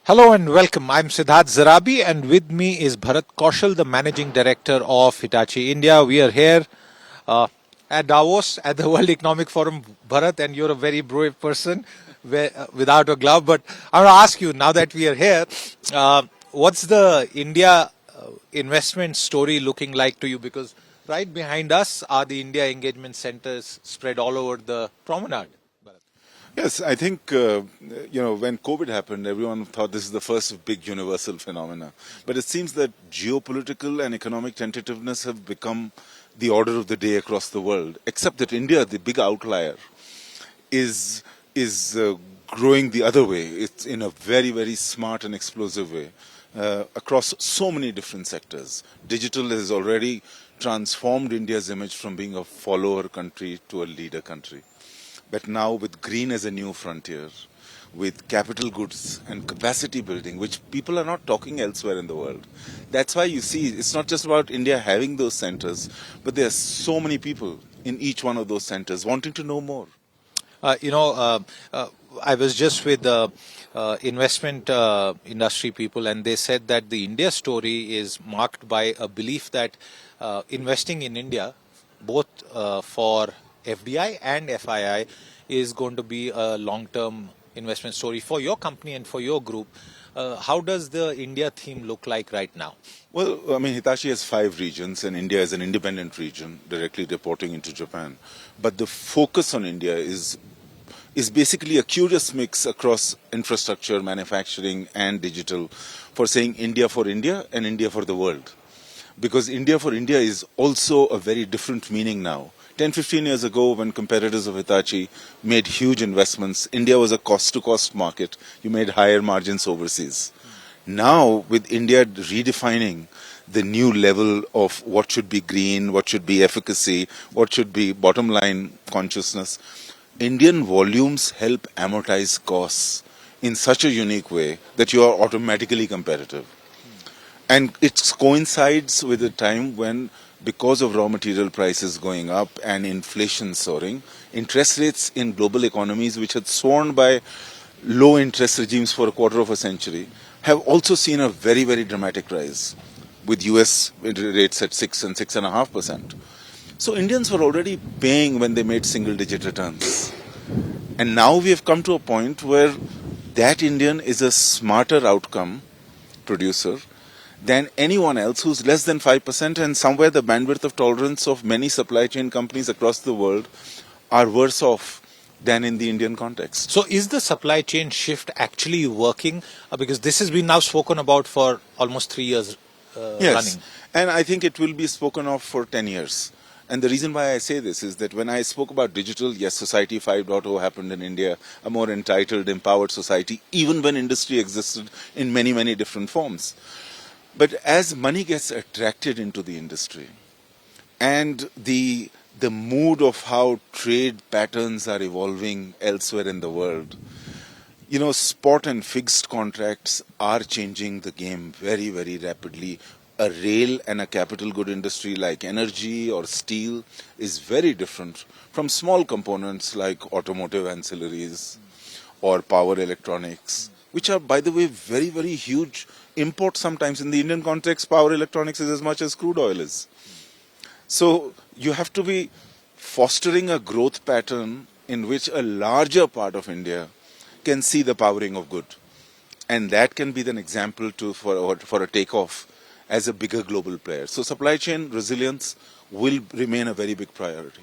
Hello and welcome. I'm Siddharth Zarabi, and with me is Bharat Kaushal, the Managing Director of Hitachi India. We are here uh, at Davos at the World Economic Forum. Bharat, and you're a very brave person without a glove. But I want to ask you, now that we are here, what's the India investment story looking like to you? Because right behind us are the India engagement centers spread all over the promenade. Yes, I think, when COVID happened, everyone thought this is the first big universal phenomena. But it seems that geopolitical and economic tentativeness have become the order of the day across the world, except that India, the big outlier, is is growing the other way. It's in a very, very smart and explosive way across so many different sectors. Digital has already transformed India's image from being a follower country to a leader country. But now with green as a new frontier, with capital goods and capacity building, which people are not talking elsewhere in the world. That's why you see it's not just about India having those centers, but there are so many people in each one of those centers wanting to know more. Uh, you know, uh, uh, I was just with investment industry people, and they said that the India story is marked by a belief that investing in India, both for FDI and FII, is going to be a long-term investment story for your company and for your group. How does the India theme look like right now? Well, I mean, Hitachi has 5 regions, and India is an independent region directly reporting into Japan. But the focus on India is basically a curious mix across infrastructure, manufacturing, and digital for saying India for India and India for the world. Because India for India is also a very different meaning now. 10, 15 years ago, when competitors of Hitachi made huge investments, India was a cost-to-cost market. You made higher margins overseas. Now, with India redefining the new level of what should be green, what should be efficacy, what should be bottom line consciousness, Indian volumes help amortize costs in such a unique way that you are automatically competitive. And it coincides with a time when, because of raw material prices going up and inflation soaring, interest rates in global economies, which had soared by low interest regimes for a quarter of a century, have also seen a very, very dramatic rise, with US rates at 6 and 6.5%. So Indians were already paying when they made single digit returns. And now we have come to a point where that Indian is a smarter outcome producer than anyone else who's less than 5%, and somewhere the bandwidth of tolerance of many supply chain companies across the world are worse off than in the Indian context. So, is the supply chain shift actually working? Because this has been now spoken about for almost 3 years Yes, running. and I think it will be spoken of for 10 years. And the reason why I say this is that when I spoke about digital, yes, Society 5.0 happened in India, a more entitled, empowered society, even when industry existed in many, many different forms. But as money gets attracted into the industry, and the mood of how trade patterns are evolving elsewhere in the world, spot and fixed contracts are changing the game very, very rapidly. A rail and a capital good industry like energy or steel is very different from small components like automotive ancillaries or power electronics, which are, by the way, very, very huge imports sometimes. In the Indian context, power electronics is as much as crude oil is. So you have to be fostering a growth pattern in which a larger part of India can see the powering of good. And that can be an example for a takeoff as a bigger global player. So supply chain resilience will remain a very big priority.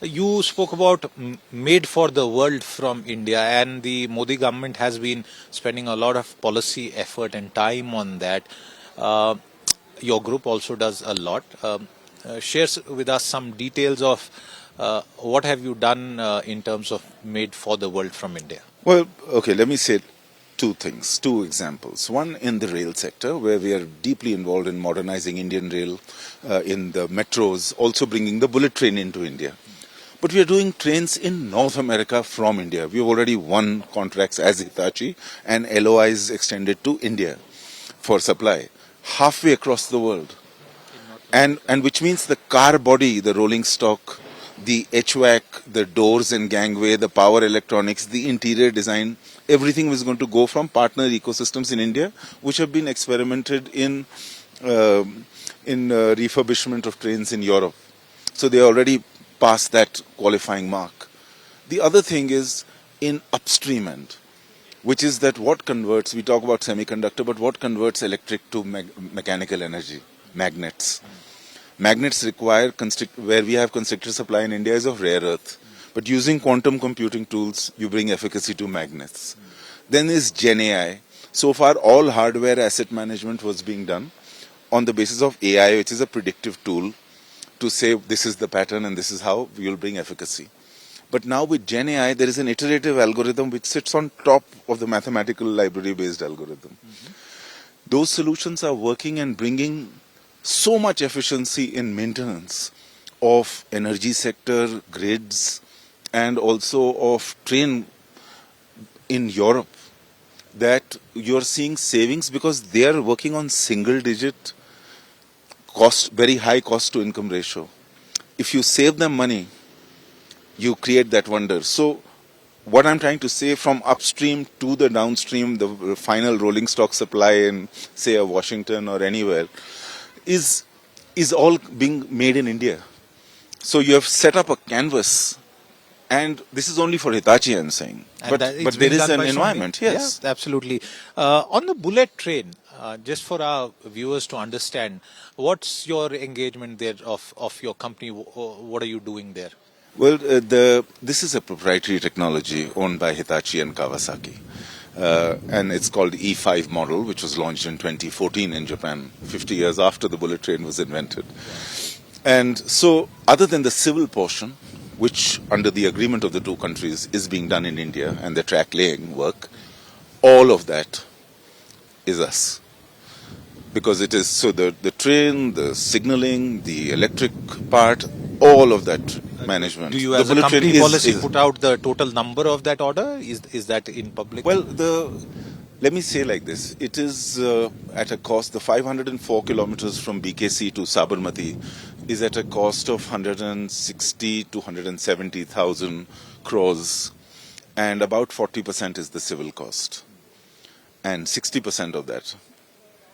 You spoke about made for the world from India, and the Modi government has been spending a lot of policy effort and time on that. Uh, your group also does a lot. Shares with us some details of what have you done in terms of made for the world from India. Well, okay, let me say two things, two examples. One in the rail sector, where we are deeply involved in modernizing Indian rail in the metros, also bringing the bullet train into India. But we are doing trains in North America from India. We have already won contracts as Hitachi, and LOIs extended to India for supply halfway across the world. And which means the car body, the rolling stock, the HVAC, the doors and gangway, the power electronics, the interior design everything was going to go from partner ecosystems in India, which have been experimented in refurbishment of trains in Europe. So they already passed that qualifying mark. The other thing is in upstream end, which is that what converts, we talk about semiconductor, but what converts electric to mechanical energy? Magnets. Magnets require, where we have constricted supply in India is of rare earth. But using quantum computing tools, you bring efficacy to magnets. Then is Gen AI. So far, all hardware asset management was being done on the basis of AI, which is a predictive tool to say this is the pattern and this is how we will bring efficacy. But now with Gen AI, there is an iterative algorithm which sits on top of the mathematical library-based algorithm. Those solutions are working and bringing so much efficiency in maintenance of energy sector, grids, and also of train in Europe, that you're seeing savings because they are working on single-digit cost, very high cost to income ratio. If you save them money, you create that wonder. So what I'm trying to say, from upstream to the downstream, the final rolling stock supply in, say, a Washington or anywhere, is all being made in India. So you have set up a canvas, and this is only for Hitachi, I'm saying. But there is an environment, yes. Yeah, absolutely. On the bullet train, just for our viewers to understand, what's your engagement there of your company? What are you doing there? Well, this is a proprietary technology owned by Hitachi and Kawasaki. And it's called E5 model, which was launched in 2014 in Japan, 50 years after the bullet train was invented. And so, other than the civil portion, which under the agreement of the two countries is being done in India, and the track laying work, all of that is us. Because it is, so the train, the signaling, the electric part, all of that management. Do you as a company policy put out the total number of that order? Is that in public? Well, let me say like this. It is at a cost, the 504 kilometers from BKC to Sabarmati is at a cost of 160 to 170,000 crores, and about 40% is the civil cost. And 60% of that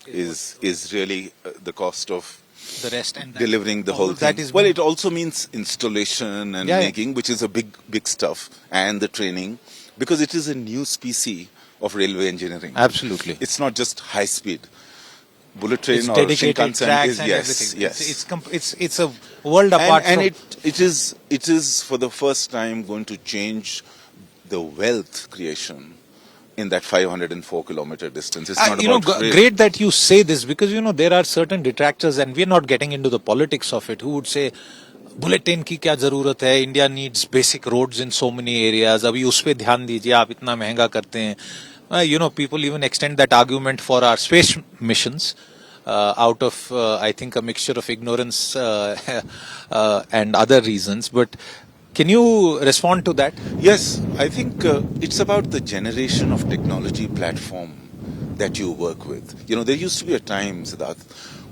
is really the cost of the rest and delivering the whole thing. Well, it also means installation and making, which is a big stuff, and the training, because it is a new species of railway engineering. Absolutely. It's not just high speed. Bullet train it's or dedicated Shinkansen is, and yes, everything. yes. It's a world apart and from... it is for the first time going to change the wealth creation in that 504 kilometer distance. It's not about great that you say this, because there are certain detractors, and we're not getting into the politics of it, who would say bullet train की क्या जरूरत है, India needs basic roads in so many areas, अभी उस पे ध्यान दीजिए, आप इतना महंगा करते हैं. People even extend that argument for our space missions out of I think a mixture of ignorance and other reasons. But can you respond to that? Yes, I think it's about the generation of technology platform that you work with. There used to be a time, Siddharth,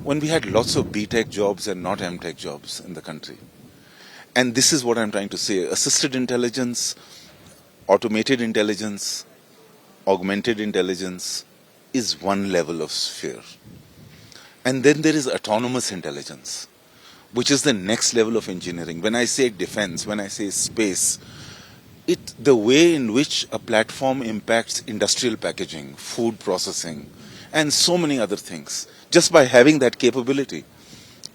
when we had lots of B.Tech jobs and not M.Tech jobs in the country. And this is what I'm trying to say. Assisted intelligence, automated intelligence, augmented intelligence is one level of sphere. And then there is autonomous intelligence, which is the next level of engineering. When I say defense, when I say space, the way in which a platform impacts industrial packaging, food processing, and so many other things, just by having that capability,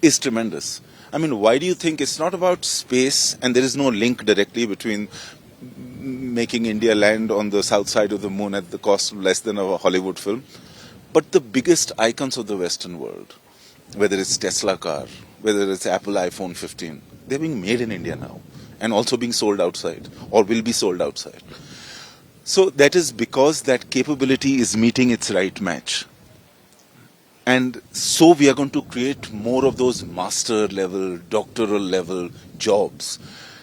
is tremendous. I mean, why do you think it's not about space, and there is no link directly between making India land on the south side of the moon at the cost of less than a Hollywood film? But the biggest icons of the Western world, whether it's Tesla car, whether it's Apple iPhone 15, they're being made in India now and also being sold outside or will be sold outside. So that is because that capability is meeting its right match. And so we are going to create more of those master level, doctoral level jobs.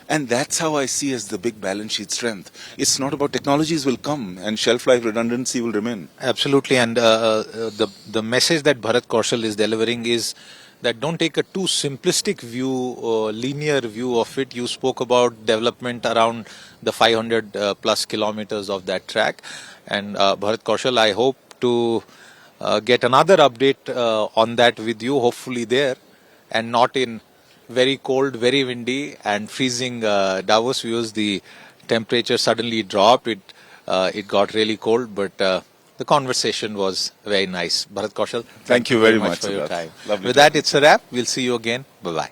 And that's how I see as the big balance sheet strength. It's not about technologies will come and shelf life redundancy will remain. Absolutely. And the message that Bharat Kaushal is delivering is that don't take a too simplistic view or linear view of it. You spoke about development around the 500 plus kilometers of that track. And Bharat Kaushal, I hope to get another update on that with you, hopefully there, and not in very cold, very windy and freezing Davos views. The temperature suddenly dropped. It got really cold, but the conversation was very nice. Bharat Kaushal, Thank you very much, for your Siddharth. time. Lovely With that, talking it's a wrap. We'll see you again. Bye-bye.